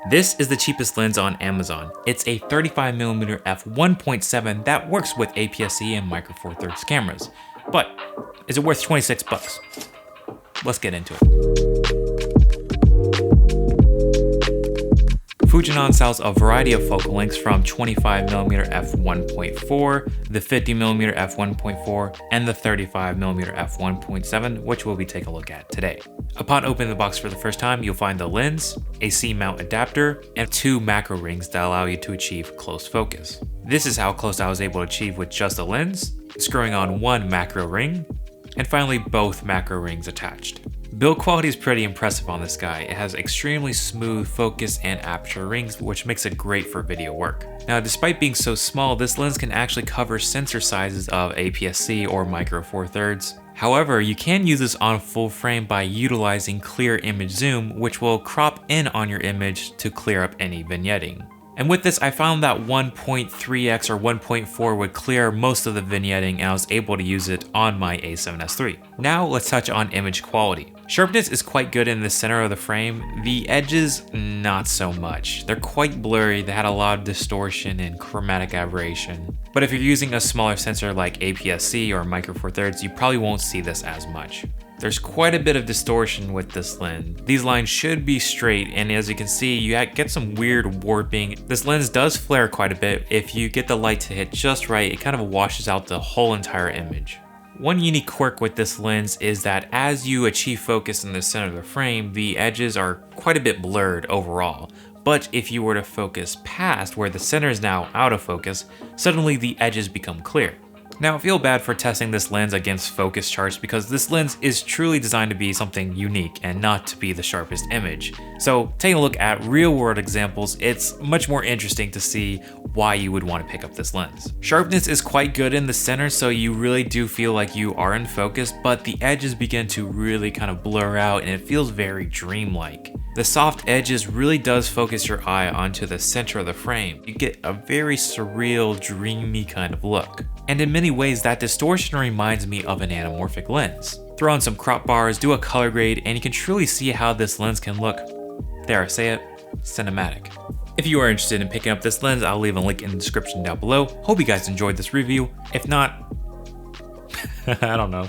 This is the cheapest lens on Amazon. It's a 35mm f1.7 that works with APS-C and Micro Four Thirds cameras. But is it worth 26 bucks? Let's get into it. Fujinon sells a variety of focal lengths from 25mm f1.4, the 50mm f1.4, and the 35mm f1.7, which we'll be taking a look at today. Upon opening the box for the first time, you'll find the lens, a C-mount adapter, and 2 macro rings that allow you to achieve close focus. This is how close I was able to achieve with just the lens, screwing on 1 macro ring, and finally both macro rings attached. Build quality is pretty impressive on this guy. It has extremely smooth focus and aperture rings, which makes it great for video work. Now, despite being so small, this lens can actually cover sensor sizes of APS-C or Micro Four Thirds. However, you can use this on full frame by utilizing clear image zoom, which will crop in on your image to clear up any vignetting. And with this, I found that 1.3x or 1.4 would clear most of the vignetting, and I was able to use it on my A7S III. Now let's touch on image quality. Sharpness is quite good in the center of the frame. The edges, not so much. They're quite blurry, they had a lot of distortion and chromatic aberration. But if you're using a smaller sensor like APS-C or Micro Four Thirds, you probably won't see this as much. There's quite a bit of distortion with this lens. These lines should be straight, and as you can see, you get some weird warping. This lens does flare quite a bit. If you get the light to hit just right, it kind of washes out the whole entire image. One unique quirk with this lens is that as you achieve focus in the center of the frame, the edges are quite a bit blurred overall. But if you were to focus past where the center is now out of focus, suddenly the edges become clear. Now, I feel bad for testing this lens against focus charts because this lens is truly designed to be something unique and not to be the sharpest image. So taking a look at real world examples, it's much more interesting to see why you would want to pick up this lens. Sharpness is quite good in the center, so you really do feel like you are in focus, but the edges begin to really kind of blur out and it feels very dreamlike. The soft edges really does focus your eye onto the center of the frame. You get a very surreal, dreamy kind of look. And in many ways, that distortion reminds me of an anamorphic lens. Throw on some crop bars, do a color grade, and you can truly see how this lens can look, dare I say it, cinematic. If you are interested in picking up this lens, I'll leave a link in the description down below. Hope you guys enjoyed this review. If not, I don't know.